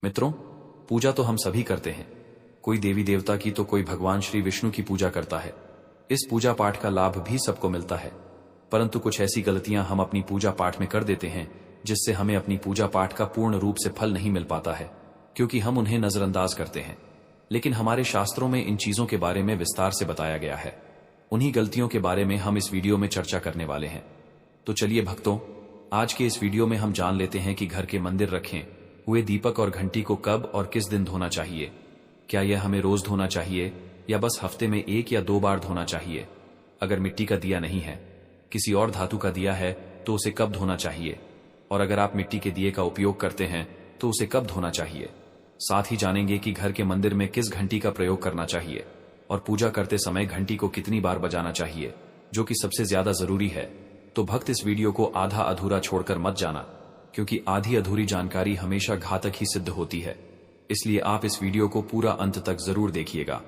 मित्रों, पूजा तो हम सभी करते हैं। कोई देवी देवता की तो कोई भगवान श्री विष्णु की पूजा करता है। इस पूजा पाठ का लाभ भी सबको मिलता है, परंतु कुछ ऐसी गलतियां हम अपनी पूजा पाठ में कर देते हैं जिससे हमें अपनी पूजा पाठ का पूर्ण रूप से फल नहीं मिल पाता है, क्योंकि हम उन्हें नजरअंदाज करते हैं। लेकिन हमारे शास्त्रों में इन चीजों के बारे में विस्तार से बताया गया है। उन्हीं गलतियों के बारे में हम इस वीडियो में चर्चा करने वाले हैं। तो चलिए भक्तों, आज के इस वीडियो में हम जान लेते हैं कि घर के मंदिर रखें हुए दीपक और घंटी को कब और किस दिन धोना चाहिए। क्या यह हमें रोज धोना चाहिए या बस हफ्ते में 1 या 2 बार धोना चाहिए? अगर मिट्टी का दिया नहीं है, किसी और धातु का दिया है, तो उसे कब धोना चाहिए? और अगर आप मिट्टी के दिए का उपयोग करते हैं तो उसे कब धोना चाहिए? साथ ही जानेंगे कि घर के मंदिर में किस घंटी का प्रयोग करना चाहिए और पूजा करते समय घंटी को कितनी बार बजाना चाहिए, जो कि सबसे ज्यादा जरूरी है। तो भक्त, इस वीडियो को आधा अधूरा छोड़कर मत जाना, क्योंकि आधी अधूरी जानकारी हमेशा घातक ही सिद्ध होती है। इसलिए आप इस वीडियो को पूरा अंत तक जरूर देखिएगा,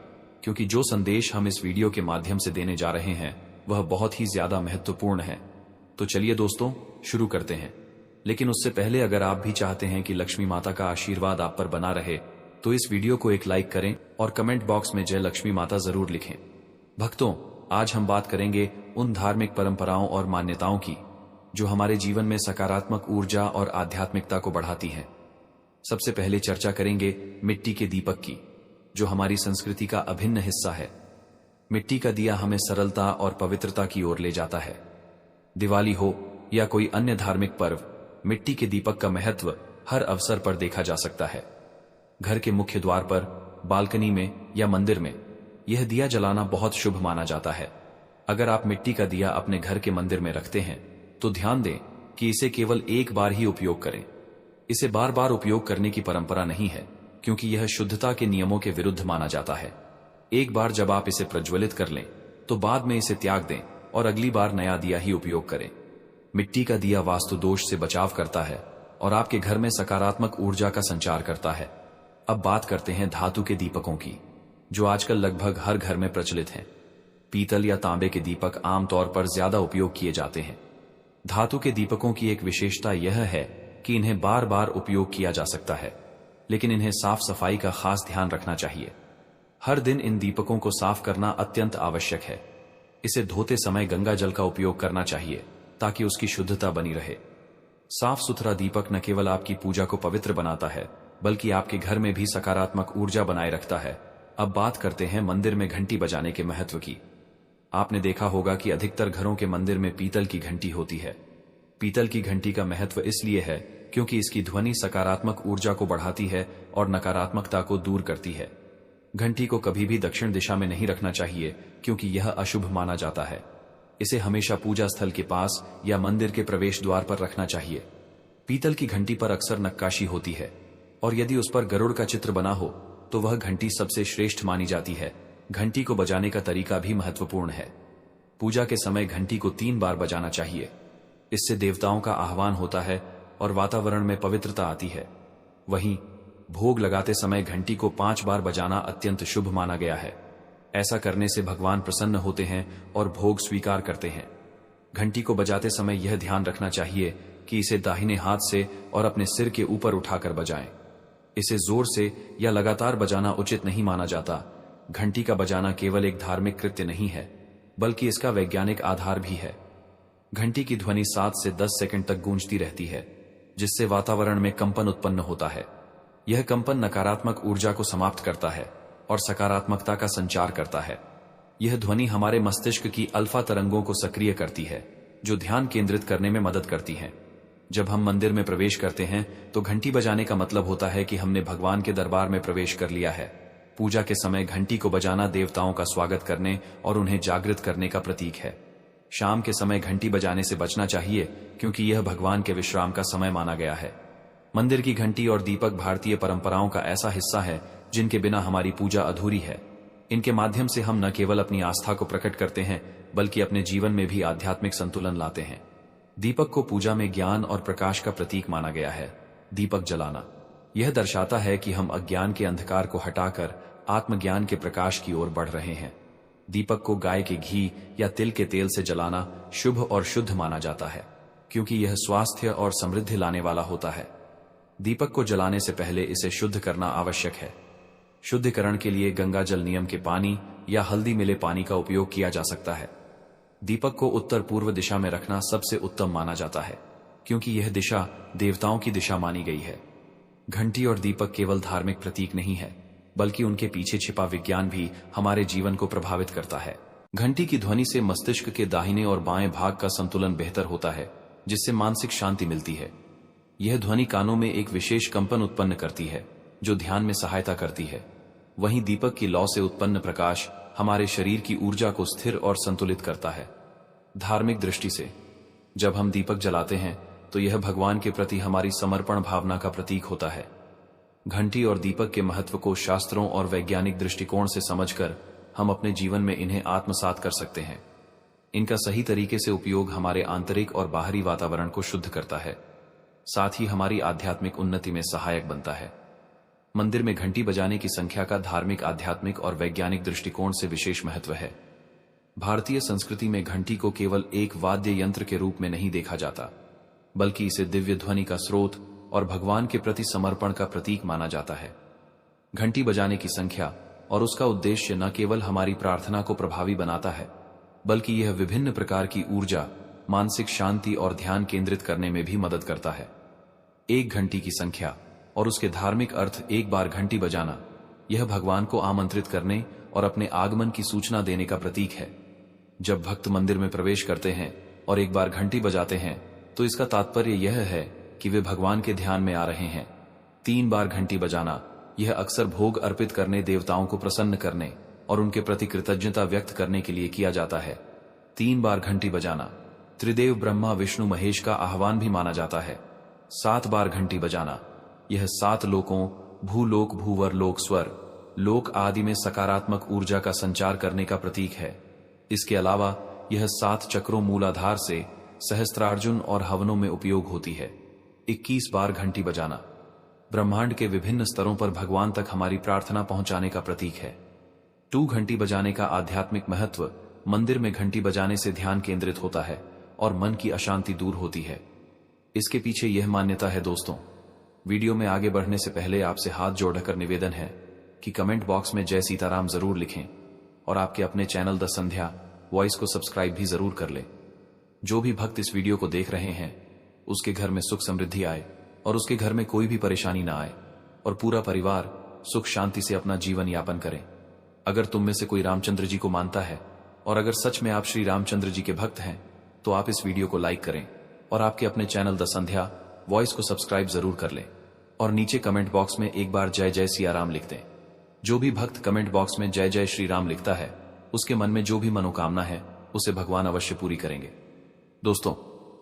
क्योंकि जो संदेश हम इस वीडियो के माध्यम से देने जा रहे हैं वह बहुत ही ज्यादा महत्वपूर्ण है। तो चलिए दोस्तों, शुरू करते हैं। लेकिन उससे पहले अगर आप भी चाहते हैं कि लक्ष्मी माता का आशीर्वाद आप पर बना रहे, तो इस वीडियो को एक लाइक करें और कमेंट बॉक्स में जय लक्ष्मी माता जरूर लिखें। भक्तों, आज हम बात करेंगे उन धार्मिक परंपराओं और मान्यताओं की जो हमारे जीवन में सकारात्मक ऊर्जा और आध्यात्मिकता को बढ़ाती हैं। सबसे पहले चर्चा करेंगे मिट्टी के दीपक की, जो हमारी संस्कृति का अभिन्न हिस्सा है। मिट्टी का दिया हमें सरलता और पवित्रता की ओर ले जाता है। दिवाली हो या कोई अन्य धार्मिक पर्व, मिट्टी के दीपक का महत्व हर अवसर पर देखा जा सकता है। घर के मुख्य द्वार पर, बालकनी में या मंदिर में यह दिया जलाना बहुत शुभ माना जाता है। अगर आप मिट्टी का दिया अपने घर के मंदिर में रखते हैं तो ध्यान दें कि इसे केवल एक बार ही उपयोग करें। इसे बार बार उपयोग करने की परंपरा नहीं है, क्योंकि यह शुद्धता के नियमों के विरुद्ध माना जाता है। एक बार जब आप इसे प्रज्वलित कर लें तो बाद में इसे त्याग दें और अगली बार नया दिया ही उपयोग करें। मिट्टी का दिया वास्तु दोष से बचाव करता है और आपके घर में सकारात्मक ऊर्जा का संचार करता है। अब बात करते हैं धातु के दीपकों की, जो आजकल लगभग हर घर में प्रचलित हैं। पीतल या तांबे के दीपक आमतौर पर ज्यादा उपयोग किए जाते हैं। धातु के दीपकों की एक विशेषता यह है कि इन्हें बार बार उपयोग किया जा सकता है, लेकिन इन्हें साफ सफाई का खास ध्यान रखना चाहिए। हर दिन इन दीपकों को साफ करना अत्यंत आवश्यक है। इसे धोते समय गंगा जल का उपयोग करना चाहिए ताकि उसकी शुद्धता बनी रहे। साफ सुथरा दीपक न केवल आपकी पूजा को पवित्र बनाता है, बल्कि आपके घर में भी सकारात्मक ऊर्जा बनाए रखता है। अब बात करते हैं मंदिर में घंटी बजाने के महत्व की। आपने देखा होगा कि अधिकतर घरों के मंदिर में पीतल की घंटी होती है। पीतल की घंटी का महत्व इसलिए है क्योंकि इसकी ध्वनि सकारात्मक ऊर्जा को बढ़ाती है और नकारात्मकता को दूर करती है। घंटी को कभी भी दक्षिण दिशा में नहीं रखना चाहिए, क्योंकि यह अशुभ माना जाता है। इसे हमेशा पूजा स्थल के पास या मंदिर के प्रवेश द्वार पर रखना चाहिए। पीतल की घंटी पर अक्सर नक्काशी होती है, और यदि उस पर गरुड़ का चित्र बना हो तो वह घंटी सबसे श्रेष्ठ मानी जाती है। घंटी को बजाने का तरीका भी महत्वपूर्ण है। पूजा के समय घंटी को 3 बार बजाना चाहिए। इससे देवताओं का आह्वान होता है और वातावरण में पवित्रता आती है। वहीं भोग लगाते समय घंटी को 5 बार बजाना अत्यंत शुभ माना गया है। ऐसा करने से भगवान प्रसन्न होते हैं और भोग स्वीकार करते हैं। घंटी को बजाते समय यह ध्यान रखना चाहिए कि इसे दाहिने हाथ से और अपने सिर के ऊपर उठाकर बजाएं। इसे जोर से या लगातार बजाना उचित नहीं माना जाता। घंटी का बजाना केवल एक धार्मिक कृत्य नहीं है, बल्कि इसका वैज्ञानिक आधार भी है। घंटी की ध्वनि 7 से 10 सेकंड तक गूंजती रहती है, जिससे वातावरण में कंपन उत्पन्न होता है। यह कंपन नकारात्मक ऊर्जा को समाप्त करता है और सकारात्मकता का संचार करता है। यह ध्वनि हमारे मस्तिष्क की अल्फा तरंगों को सक्रिय करती है, जो ध्यान केंद्रित करने में मदद करती हैं। जब हम मंदिर में प्रवेश करते हैं तो घंटी बजाने का मतलब होता है कि हमने भगवान के दरबार में प्रवेश कर लिया है। पूजा के समय घंटी को बजाना देवताओं का स्वागत करने और उन्हें जागृत करने का प्रतीक है। शाम के समय घंटी बजाने से बचना चाहिए, क्योंकि यह भगवान के विश्राम का समय माना गया है। मंदिर की घंटी और दीपक भारतीय परंपराओं का ऐसा हिस्सा है जिनके बिना हमारी पूजा अधूरी है। इनके माध्यम से हम न केवल अपनी आस्था को प्रकट करते हैं, बल्कि अपने जीवन में भी आध्यात्मिक संतुलन लाते हैं। दीपक को पूजा में ज्ञान और प्रकाश का प्रतीक माना गया है। दीपक जलाना यह दर्शाता है कि हम अज्ञान के अंधकार को हटाकर आत्मज्ञान के प्रकाश की ओर बढ़ रहे हैं। दीपक को गाय के घी या तिल के तेल से जलाना शुभ और शुद्ध माना जाता है, क्योंकि यह स्वास्थ्य और समृद्धि लाने वाला होता है। दीपक को जलाने से पहले इसे शुद्ध करना आवश्यक है। शुद्धिकरण के लिए गंगा जल नियम के पानी या हल्दी मिले पानी का उपयोग किया जा सकता है। दीपक को उत्तर पूर्व दिशा में रखना सबसे उत्तम माना जाता है, क्योंकि यह दिशा देवताओं की दिशा मानी गई है। घंटी और दीपक केवल धार्मिक प्रतीक नहीं है, बल्कि उनके पीछे छिपा विज्ञान भी हमारे जीवन को प्रभावित करता है। घंटी की ध्वनि से मस्तिष्क के दाहिने और बाएं भाग का संतुलन बेहतर होता है, जिससे मानसिक शांति मिलती है। यह ध्वनि कानों में एक विशेष कंपन उत्पन्न करती है, जो ध्यान में सहायता करती है। वहीं दीपक की लौ से उत्पन्न प्रकाश हमारे शरीर की ऊर्जा को स्थिर और संतुलित करता है। धार्मिक दृष्टि से जब हम दीपक जलाते हैं तो यह भगवान के प्रति हमारी समर्पण भावना का प्रतीक होता है। घंटी और दीपक के महत्व को शास्त्रों और वैज्ञानिक दृष्टिकोण से समझकर हम अपने जीवन में इन्हें आत्मसात कर सकते हैं। इनका सही तरीके से उपयोग हमारे आंतरिक और बाहरी वातावरण को शुद्ध करता है, साथ ही हमारी आध्यात्मिक उन्नति में सहायक बनता है। मंदिर में घंटी बजाने की संख्या का धार्मिक, आध्यात्मिक और वैज्ञानिक दृष्टिकोण से विशेष महत्व है। भारतीय संस्कृति में घंटी को केवल एक वाद्य यंत्र के रूप में नहीं देखा जाता, बल्कि इसे दिव्य ध्वनि का स्रोत और भगवान के प्रति समर्पण का प्रतीक माना जाता है। घंटी बजाने की संख्या और उसका उद्देश्य न केवल हमारी प्रार्थना को प्रभावी बनाता है, बल्कि यह विभिन्न प्रकार की ऊर्जा, मानसिक शांति और ध्यान केंद्रित करने में भी मदद करता है। एक घंटी की संख्या और उसके धार्मिक अर्थ। एक बार घंटी बजाना यह भगवान को आमंत्रित करने और अपने आगमन की सूचना देने का प्रतीक है। जब भक्त मंदिर में प्रवेश करते हैं और एक बार घंटी बजाते हैं तो इसका तात्पर्य यह है कि वे भगवान के ध्यान में आ रहे हैं। 3 बार घंटी बजाना यह अक्सर भोग अर्पित करने, देवताओं को प्रसन्न करने और उनके प्रति कृतज्ञता व्यक्त करने के लिए किया जाता है। 3 बार घंटी बजाना त्रिदेव ब्रह्मा, विष्णु, महेश का आह्वान भी माना जाता है। 7 बार घंटी बजाना यह 7 लोकों, भूलोक, भूवर लोक, स्वर लोक आदि में सकारात्मक ऊर्जा का संचार करने का प्रतीक है। इसके अलावा यह 7 चक्रों, मूलाधार से सहस्त्रार्जुन और हवनों में उपयोग होती है। 21 बार घंटी बजाना ब्रह्मांड के विभिन्न स्तरों पर भगवान तक हमारी प्रार्थना पहुंचाने का प्रतीक है। 2 घंटी बजाने का आध्यात्मिक महत्व। मंदिर में घंटी बजाने से ध्यान केंद्रित होता है और मन की अशांति दूर होती है। इसके पीछे यह मान्यता है। दोस्तों, वीडियो में आगे बढ़ने से पहले आपसे हाथ जोड़कर निवेदन है कि कमेंट बॉक्स में जय सीताराम जरूर लिखें और आपके अपने चैनल द संध्या वॉइस को सब्सक्राइब भी जरूर कर लें। जो भी भक्त इस वीडियो को देख रहे हैं उसके घर में सुख समृद्धि आए और उसके घर में कोई भी परेशानी ना आए और पूरा परिवार सुख शांति से अपना जीवन यापन करें। अगर तुम में से कोई रामचंद्र जी को मानता है और अगर सच में आप श्री रामचंद्र जी के भक्त हैं तो आप इस वीडियो को लाइक करें और आपके अपने चैनल द संध्या वॉइस को सब्सक्राइब जरूर कर लें और नीचे कमेंट बॉक्स में एक बार जय जय सिया राम लिख दें। जो भी भक्त कमेंट बॉक्स में जय जय श्री राम लिखता है उसके मन में जो भी मनोकामना है उसे भगवान अवश्य पूरी करेंगे। दोस्तों,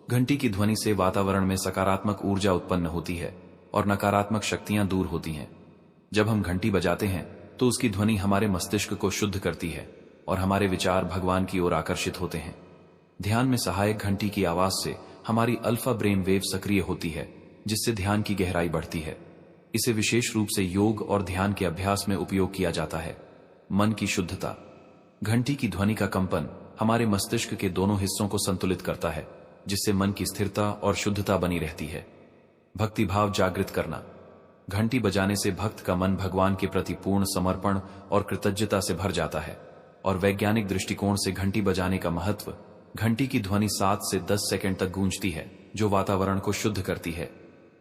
घंटी की ध्वनि से वातावरण में सकारात्मक ऊर्जा उत्पन्न होती है और नकारात्मक शक्तियां दूर होती हैं। जब हम घंटी बजाते हैं तो उसकी ध्वनि हमारे मस्तिष्क को शुद्ध करती है और हमारे विचार भगवान की ओर आकर्षित होते हैं। ध्यान में सहायक घंटी की आवाज से हमारी अल्फा ब्रेन वेव सक्रिय होती है, जिससे ध्यान की गहराई बढ़ती है। इसे विशेष रूप से योग और ध्यान के अभ्यास में उपयोग किया जाता है। मन की शुद्धता। घंटी की ध्वनि का कंपन हमारे मस्तिष्क के दोनों हिस्सों को संतुलित करता है, जिससे मन की स्थिरता और शुद्धता बनी रहती है। भक्ति भाव जागृत करना। घंटी बजाने से भक्त का मन भगवान के प्रति पूर्ण समर्पण और कृतज्ञता से भर जाता है। और वैज्ञानिक दृष्टिकोण से घंटी बजाने का महत्व। घंटी की ध्वनि 7 से 10 सेकंड तक गूंजती है, जो वातावरण को शुद्ध करती है।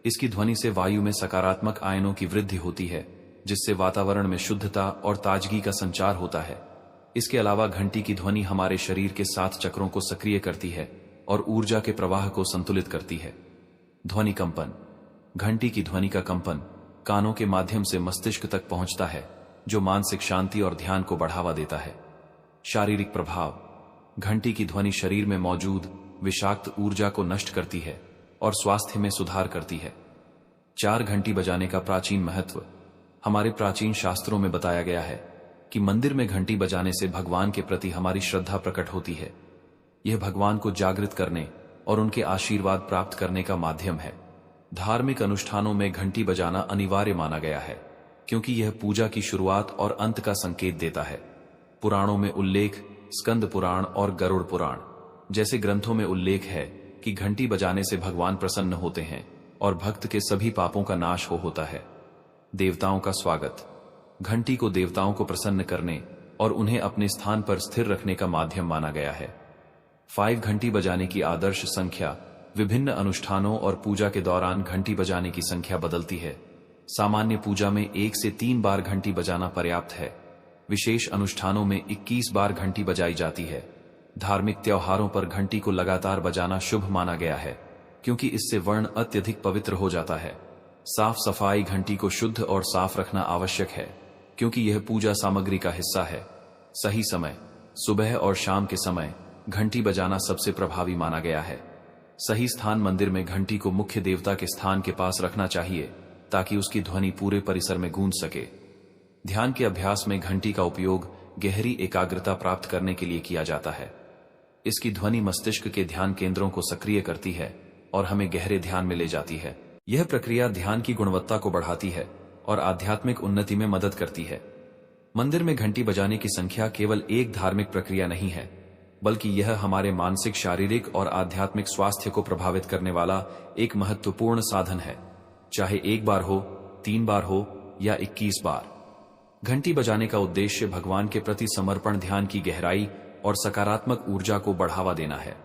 इसकी ध्वनि से वायु में सकारात्मक आयनों की वृद्धि होती है, जिससे वातावरण में शुद्धता और ताजगी का संचार होता है। इसके अलावा घंटी की ध्वनि हमारे शरीर के 7 चक्रों को सक्रिय करती है और ऊर्जा के प्रवाह को संतुलित करती है। ध्वनि कंपन। घंटी की ध्वनि का कंपन कानों के माध्यम से मस्तिष्क तक पहुंचता है, जो मानसिक शांति और ध्यान को बढ़ावा देता है। शारीरिक प्रभाव। घंटी की ध्वनि शरीर में मौजूद विषाक्त ऊर्जा को नष्ट करती है और स्वास्थ्य में सुधार करती है। 4 घंटी बजाने का प्राचीन महत्व। हमारे प्राचीन शास्त्रों में बताया गया है कि मंदिर में घंटी बजाने से भगवान के प्रति हमारी श्रद्धा प्रकट होती है। यह भगवान को जागृत करने और उनके आशीर्वाद प्राप्त करने का माध्यम है। धार्मिक अनुष्ठानों में घंटी बजाना अनिवार्य माना गया है, क्योंकि यह पूजा की शुरुआत और अंत का संकेत देता है। पुराणों में उल्लेख, स्कंद पुराण और गरुड़ पुराण जैसे ग्रंथों में उल्लेख है कि घंटी बजाने से भगवान प्रसन्न होते हैं और भक्त के सभी पापों का नाश होता है। देवताओं का स्वागत। घंटी को देवताओं को प्रसन्न करने और उन्हें अपने स्थान पर स्थिर रखने का माध्यम माना गया है। 5 घंटी बजाने की आदर्श संख्या विभिन्न अनुष्ठानों और पूजा के दौरान घंटी बजाने की संख्या बदलती है। सामान्य पूजा में 1 से 3 बार घंटी बजाना पर्याप्त है। विशेष अनुष्ठानों में 21 बार घंटी बजाई जाती है। धार्मिक त्योहारों पर घंटी को लगातार बजाना शुभ माना गया है, क्योंकि इससे वर्ण अत्यधिक पवित्र हो जाता है। साफ सफाई। घंटी को शुद्ध और साफ रखना आवश्यक है, क्योंकि यह पूजा सामग्री का हिस्सा है। सही समय। सुबह और शाम के समय घंटी बजाना सबसे प्रभावी माना गया है। सही स्थान। मंदिर में घंटी को मुख्य देवता के स्थान के पास रखना चाहिए, ताकि उसकी ध्वनि पूरे परिसर में गूंज सके। ध्यान के अभ्यास में घंटी का उपयोग गहरी एकाग्रता प्राप्त करने के लिए किया जाता है। इसकी ध्वनि मस्तिष्क के ध्यान केंद्रों को सक्रिय करती है और हमें गहरे ध्यान में ले जाती है। यह प्रक्रिया ध्यान की गुणवत्ता को बढ़ाती है और आध्यात्मिक उन्नति में मदद करती है। मंदिर में घंटी बजाने की संख्या केवल एक धार्मिक प्रक्रिया नहीं है, बल्कि यह हमारे मानसिक, शारीरिक और आध्यात्मिक स्वास्थ्य को प्रभावित करने वाला एक महत्वपूर्ण साधन है। चाहे 1 बार हो, 3 बार हो या 21 बार। घंटी बजाने का उद्देश्य भगवान के प्रति समर्पण, ध्यान की गहराई और सकारात्मक ऊर्जा को बढ़ावा देना है।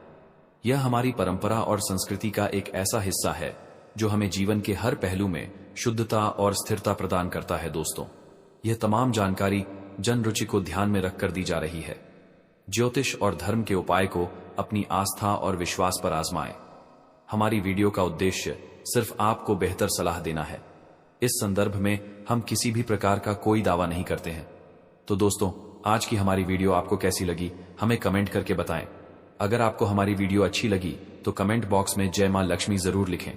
यह हमारी परंपरा और संस्कृति का एक ऐसा हिस्सा है जो हमें जीवन के हर पहलू में शुद्धता और स्थिरता प्रदान करता है। दोस्तों, यह तमाम जानकारी जन रुचि को ध्यान में रखकर दी जा रही है। ज्योतिष और धर्म के उपाय को अपनी आस्था और विश्वास पर आजमाएं। हमारी वीडियो का उद्देश्य सिर्फ आपको बेहतर सलाह देना है। इस संदर्भ में हम किसी भी प्रकार का कोई दावा नहीं करते हैं। तो दोस्तों, आज की हमारी वीडियो आपको कैसी लगी, हमें कमेंट करके बताएं। अगर आपको हमारी वीडियो अच्छी लगी तो कमेंट बॉक्स में जय मां लक्ष्मी जरूर लिखें।